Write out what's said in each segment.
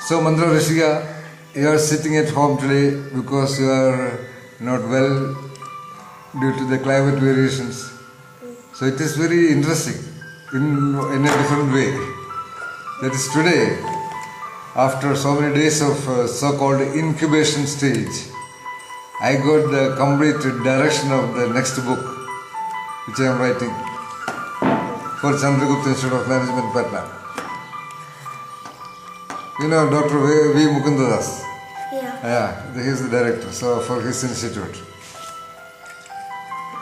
So Mantraa Rishiga, you are sitting at home today because you are not well due to the climate variations. So it is very interesting in a different way. That is today, after so many days of so-called incubation stage, I got the complete direction of the next book which I am writing for Chandragupta Institute of Management, Patna. You know Dr. V. Mukundadas? Yeah, he is the director, so for his institute.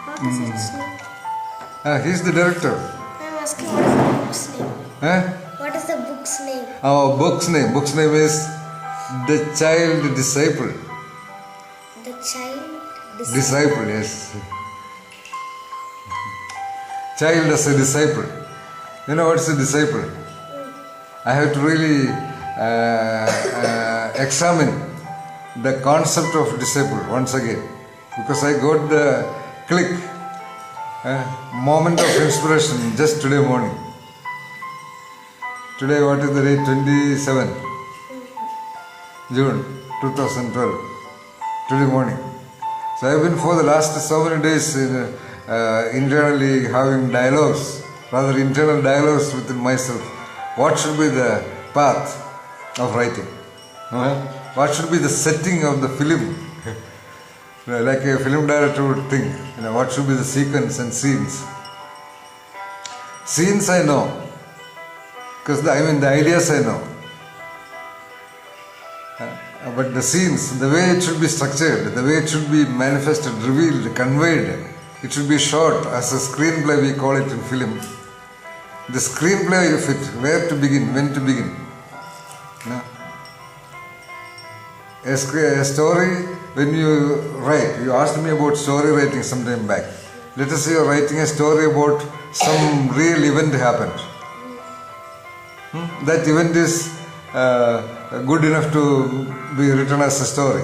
What is its name? He is the director. I am asking what is the book's name? What is the book's name? Our book's name is The Child Disciple. The Child Disciple, yes. Child as a disciple. You know what's a disciple? I have to really examine the concept of disciple once again, because I got the click, moment of inspiration just today morning. Today, what is the date? 27 June 2012. Today morning. So I have been for the last so many days internally having dialogues, rather internal dialogues within myself. What should be the path of writing? What should be the setting of the film? Like a film director would think, what should be the sequence and scenes? Scenes I know, because the ideas I know. But the scenes, the way it should be structured, the way it should be manifested, revealed, conveyed, it should be shot as a screenplay, we call it in film. The screenplay of it, where to begin, when to begin. A story, when you write, you asked me about story writing some time back. Let us say you are writing a story about some real event happened. That event is good enough to be written as a story.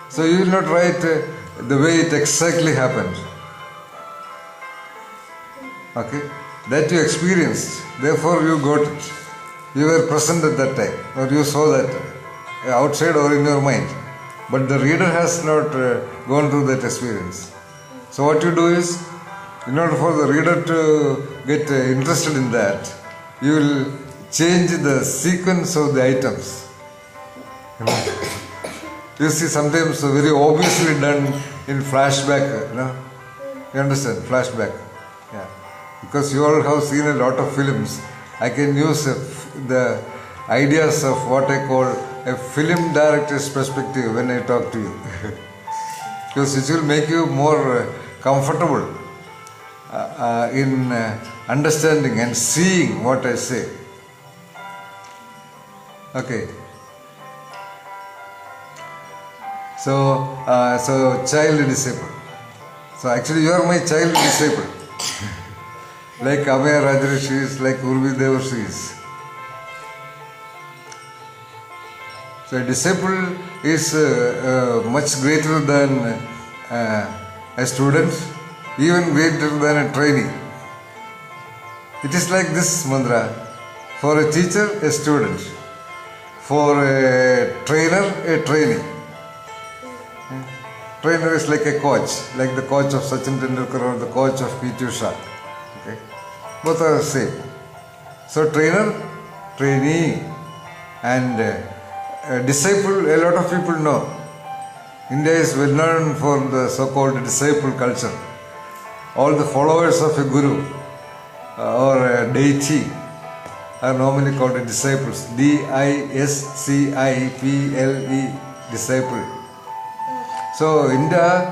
So you will not write the way it exactly happened. Okay? That you experienced, therefore you got it. You were present at that time, or you saw that outside or in your mind. But the reader has not gone through that experience. So what you do is, in order for the reader to get interested in that, you will change the sequence of the items. You see, sometimes very obviously done in flashback. You understand? Flashback. Yeah. Because you all have seen a lot of films. I can use the ideas of what I call a film director's perspective when I talk to you. Because it will make you more comfortable in understanding and seeing what I say. Okay. So child disciple. So actually you are my child disciple. Like Abhay Rajarishi is, like Urvi Devarshi is. So a disciple is much greater than a student, even greater than a trainee. It is like this mantra. For a teacher, a student. For a trainer, a trainee. Trainer is like a coach, like the coach of Sachin Tendulkar or the coach of P.T. Usha. Okay? Both are the same. So trainer, trainee, and disciple, a lot of people know. India is well known for the so-called disciple culture. All the followers of a guru or a deity are normally called disciples. Disciple, disciple. So India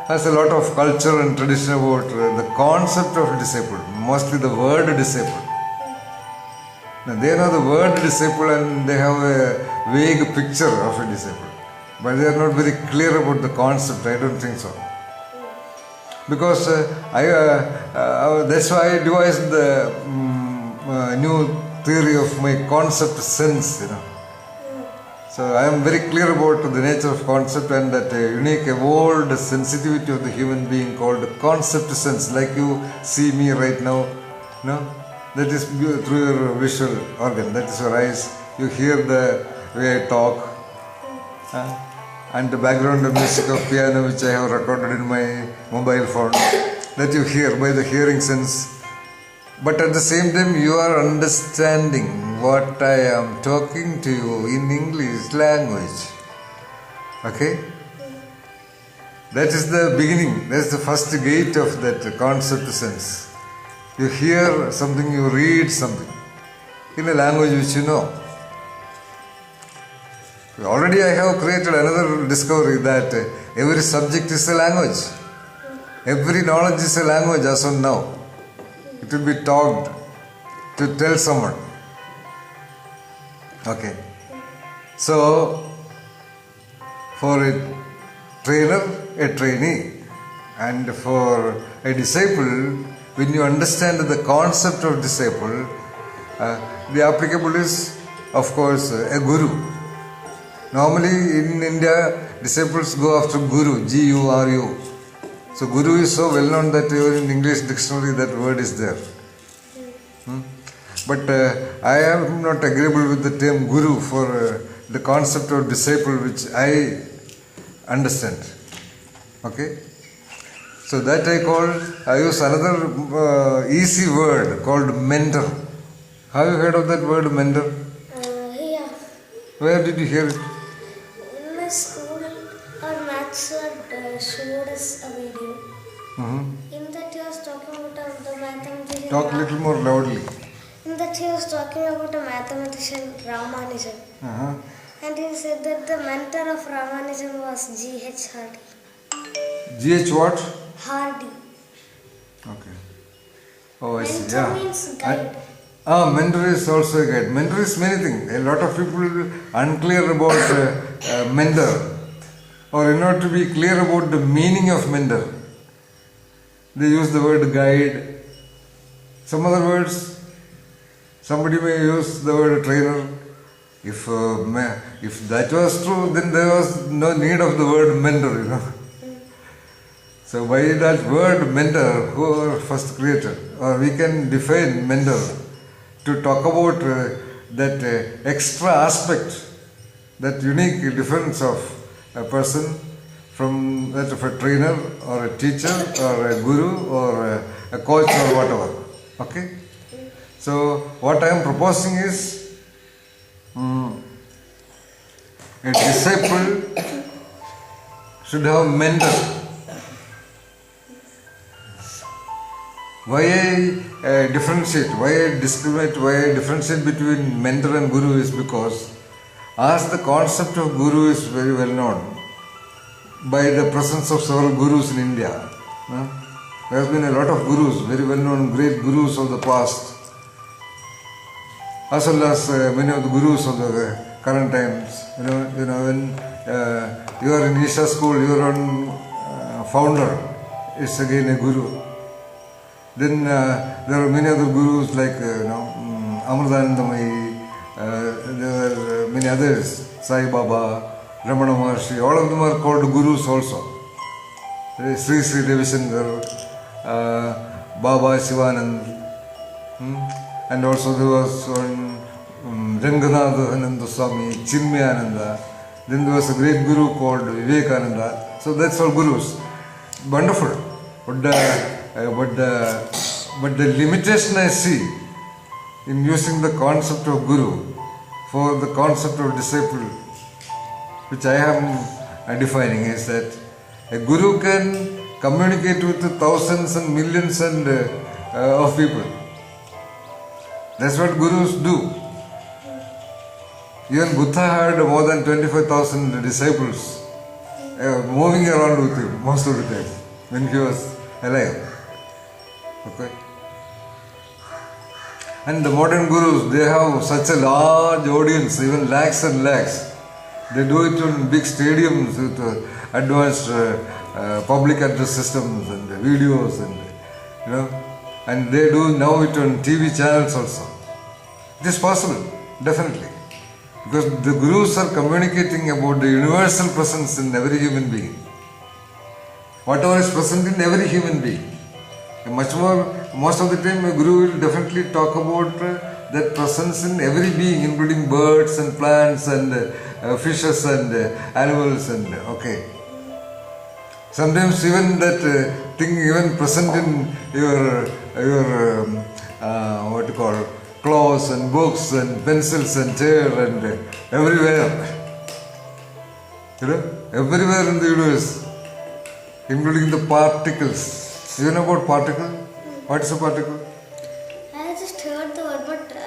has a lot of culture and tradition about the concept of disciple, mostly the word disciple. Now they know the word disciple and they have a vague picture of a disciple, but they are not very clear about the concept. I don't think so. Because that's why I devised the new theory of my concept sense. So I am very clear about the nature of concept and that unique evolved sensitivity of the human being called concept sense, like you see me right now. That is through your visual organ, that is your eyes, you hear the way I talk, and the background music of piano which I have recorded in my mobile phone, that you hear by the hearing sense. But at the same time you are understanding what I am talking to you in English language. Okay? That is the beginning, that is the first gate of that concept sense. You hear something, you read something in a language which you know. Already I have created another discovery that every subject is a language. Every knowledge is a language as of now. It will be talked to tell someone. Okay. So, for a trainer, a trainee, and for a disciple, when you understand the concept of disciple, the applicable is, of course, a guru. Normally in India, disciples go after guru, G-U-R-U. So guru is so well known that even in English dictionary that word is there. But I am not agreeable with the term guru for the concept of disciple which I understand. Okay? So that I use another easy word called mentor. Have you heard of that word mentor? Yeah. Where did you hear it? In my school, our maths sir showed us a video. In that he was talking about the mathematician. Talk a little more loudly. In that he was talking about a mathematician Ramanujan. And he said that the mentor of Ramanujan was G.H. Hardy. G.H. what? Hardy. Okay. Oh, I see. Mentor Yeah. means guide. Mentor is also a guide. Mentor is many things. A lot of people unclear about mentor, or in order to be clear about the meaning of mentor, they use the word guide. Some other words, somebody may use the word trainer. If that was true, then there was no need of the word mentor, you know. So by that word mentor, who are first created, or we can define mentor to talk about that extra aspect, that unique difference of a person from that of a trainer or a teacher or a guru or a coach or whatever. Okay? So what I am proposing is a disciple should have a mentor. Why I differentiate, why I discriminate, why I differentiate between mentor and guru is because as the concept of guru is very well known by the presence of several gurus in India. There has been a lot of gurus, very well known great gurus of the past, as well as many of the gurus of the current times. You know when you are in Isha school, your own founder is again a guru. Then there are many other gurus like Amritanandamayi, there are many others, Sai Baba, Ramana Maharshi, all of them are called gurus also. Sri Sri Devi Shankar, Baba Shivanand, and also there was one Ranganatha Swami, Chinmayananda. Then there was a great guru called Vivekananda. So that's all gurus. Wonderful. But the limitation I see in using the concept of guru for the concept of disciple, which I am defining, is that a guru can communicate with thousands and millions of people. That's what gurus do. Even Buddha had more than 25,000 disciples moving around with him most of the time when he was alive. Okay. And the modern gurus, they have such a large audience, even lakhs and lakhs. They do it in big stadiums with advanced public address systems and videos, and they do now it on TV channels also. It is possible, definitely, because the gurus are communicating about the universal presence in every human being. Whatever is present in every human being. Most of the time a guru will definitely talk about that presence in every being, including birds and plants and fishes and animals and okay. Sometimes even that thing even present in your what you call clothes and books and pencils and chair and everywhere. You know, everywhere in the universe, including the particles. You know about particle? What is a particle? I just heard the word, but I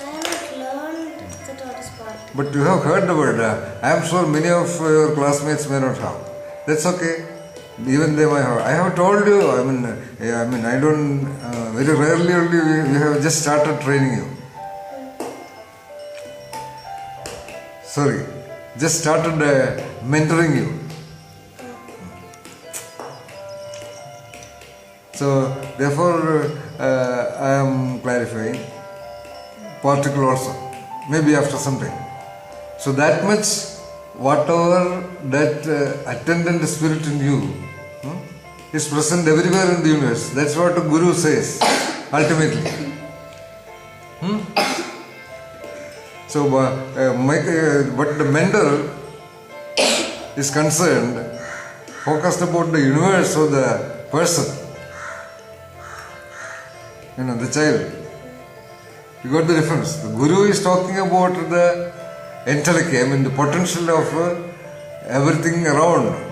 haven't learned that what is particle. But you have heard the word. I am sure many of your classmates may not have. That's okay. Even they might have. I have told you. I don't. Very rarely only we have just started training you. Sorry, just started mentoring you. So therefore, I am clarifying particle also. Maybe after some time. So that much, whatever that attendant spirit in you is present everywhere in the universe. That's what the Guru says, ultimately. So, but the mentor is concerned, focused about the universe or the person. You know, the child. You got the difference. The Guru is talking about the intellect, the potential of everything around.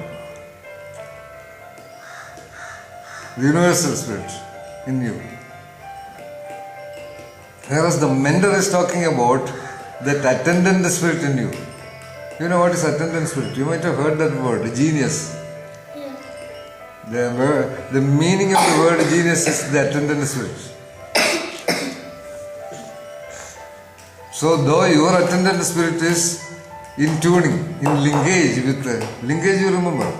The universal spirit in you. Whereas the mentor is talking about that attendant spirit in you. You know what is attendant spirit? You might have heard that word, genius. Yeah. The meaning of the word genius is the attendant spirit. So though your attendant spirit is in tuning, in linkage with, linkage you remember?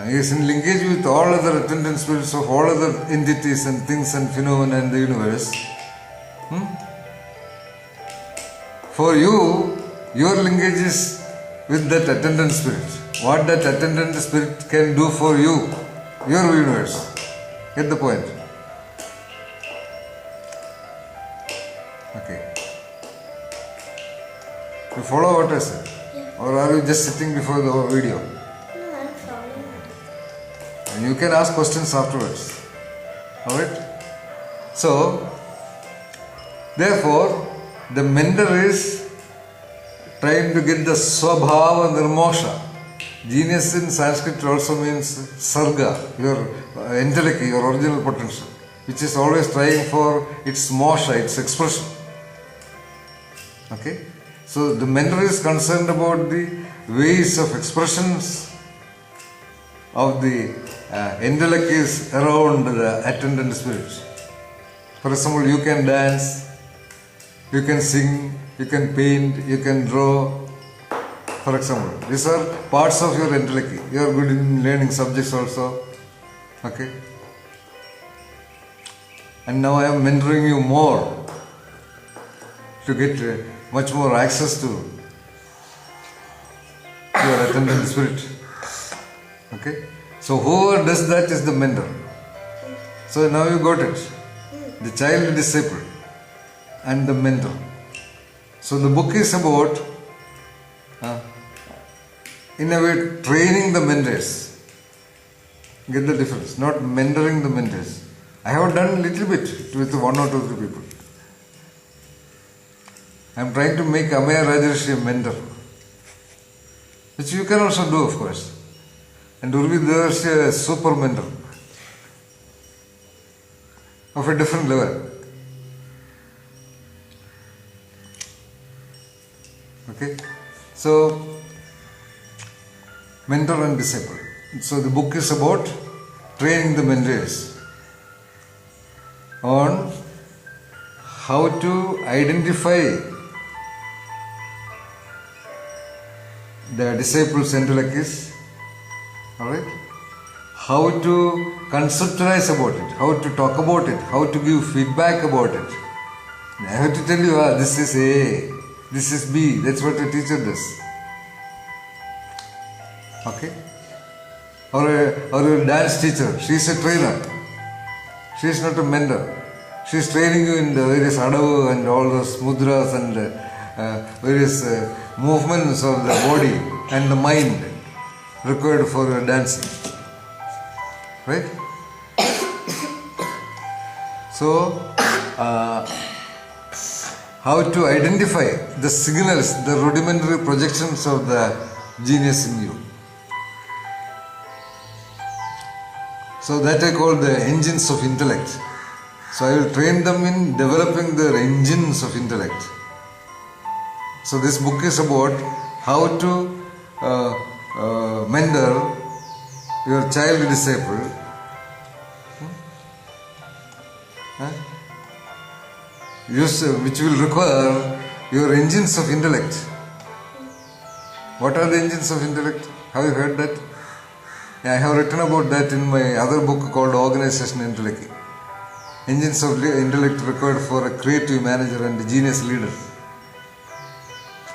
He is in linkage with all other attendant spirits of all other entities and things and phenomena in the universe. For you, your linkage is with that attendant spirit. What that attendant spirit can do for you, your universe. Get the point? Okay. You follow what I said? Yeah. Or are you just sitting before the video? No, I'm following it. And you can ask questions afterwards. Alright? So, therefore, the mentor is trying to get the Swabhava Nirmosha. Genius in Sanskrit also means Sarga, your intellect, your original potential, which is always trying for its mosha, its expression. Okay? So the mentor is concerned about the ways of expressions of the intellect is around the attendant spirit. For example, you can dance, you can sing, you can paint, you can draw. For example, these are parts of your intellect. You are good in learning subjects also. Okay? And now I am mentoring you more to get much more access to your attendant spirit. Okay? So whoever does that is the mentor. So now you got it. The child disciple and the mentor. So the book is about, in a way, training the mentors. Get the difference? Not mentoring the mentors. I have done a little bit with 1 or 2 or 3 people. I am trying to make Amaya Rajarshi a mentor, which you can also do, of course. And Urvi Devarshi a super mentor of a different level. Okay? So, mentor and disciple. So the book is about training the mentors on how to identify the disciple's intellect is, alright? How to conceptualize about it, how to talk about it, how to give feedback about it. I have to tell you, this is A, this is B, that's what a teacher does. Okay? Or a dance teacher, she is a trainer. She is not a mentor. She is training you in the various adavu and all those mudras and various movements of the body and the mind required for your dancing. Right? So, how to identify the signals, the rudimentary projections of the genius in you. So that I call the engines of intellect. So I will train them in developing their engines of intellect. So this book is about how to mentor your child disciple which will require your engines of intellect. What are the engines of intellect? Have you heard that? I have written about that in my other book called Organization Intellect. Engines of intellect required for a creative manager and a genius leader.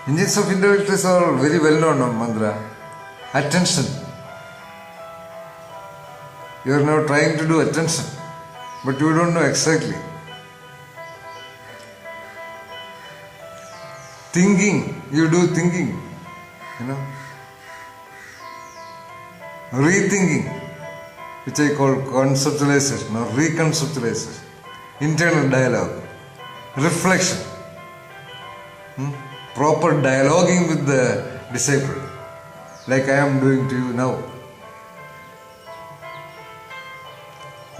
Engines of intellect are very well known on Mantraa. Attention. You are now trying to do attention, but you don't know exactly. Thinking, you do thinking, rethinking, which I call conceptualization or reconceptualization, internal dialogue, reflection, proper dialoguing with the disciple, like I am doing to you now.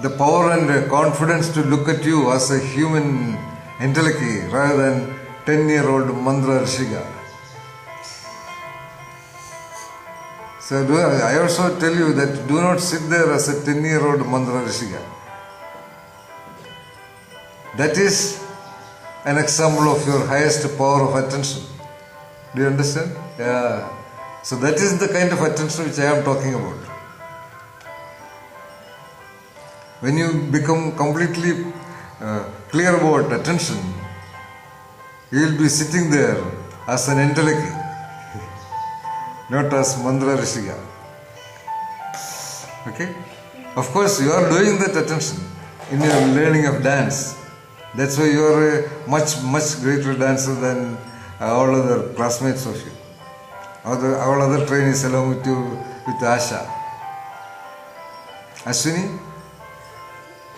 The power and the confidence to look at you as a human intellect rather than 10-year-old Mantraa Rishiga. So I also tell you that do not sit there as a 10-year-old Mantraa Rishiga. That is an example of your highest power of attention. Do you understand? Yeah. So that is the kind of attention which I am talking about. When you become completely clear about attention, you will be sitting there as an intellect, not as Mantraa Rishiga. Okay? Of course, you are doing that attention in your learning of dance. That's why you are a much, much greater dancer than all other classmates of you. All other trainees along with you, with Asha. Ashwini,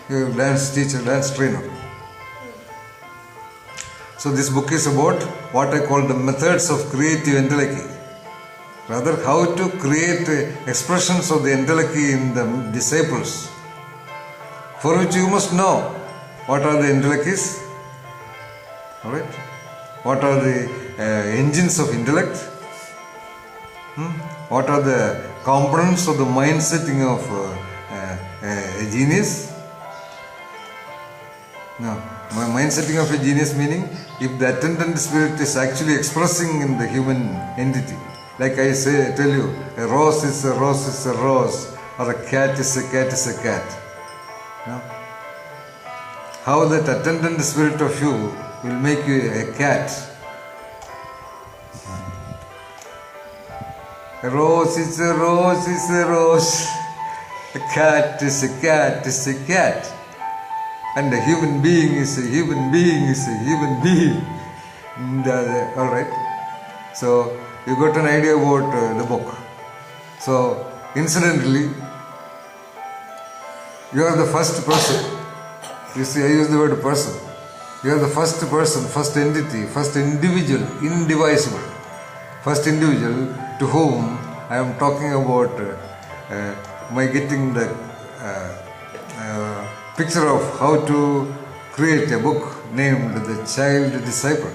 your dance teacher, dance trainer. So this book is about what I call the methods of creative intellect. Rather, how to create expressions of the intellect in the disciples. For which you must know what are the intellects. Alright? What are the engines of intellect? What are the components of the mind setting of a genius? No. My mind setting of a genius meaning if the attendant spirit is actually expressing in the human entity. Like I tell you, a rose is a rose is a rose, or a cat is a cat is a cat. No? How that attendant spirit of you will make you a cat. A rose is a rose is a rose. A cat is a cat is a cat. And a human being is a human being is a human being. Alright. So, you got an idea about the book. So, incidentally, you are the first person. You see, I use the word person. You are the first person, first entity, first individual, indivisible. First individual to whom I am talking about my getting the picture of how to create a book named The Child Disciple.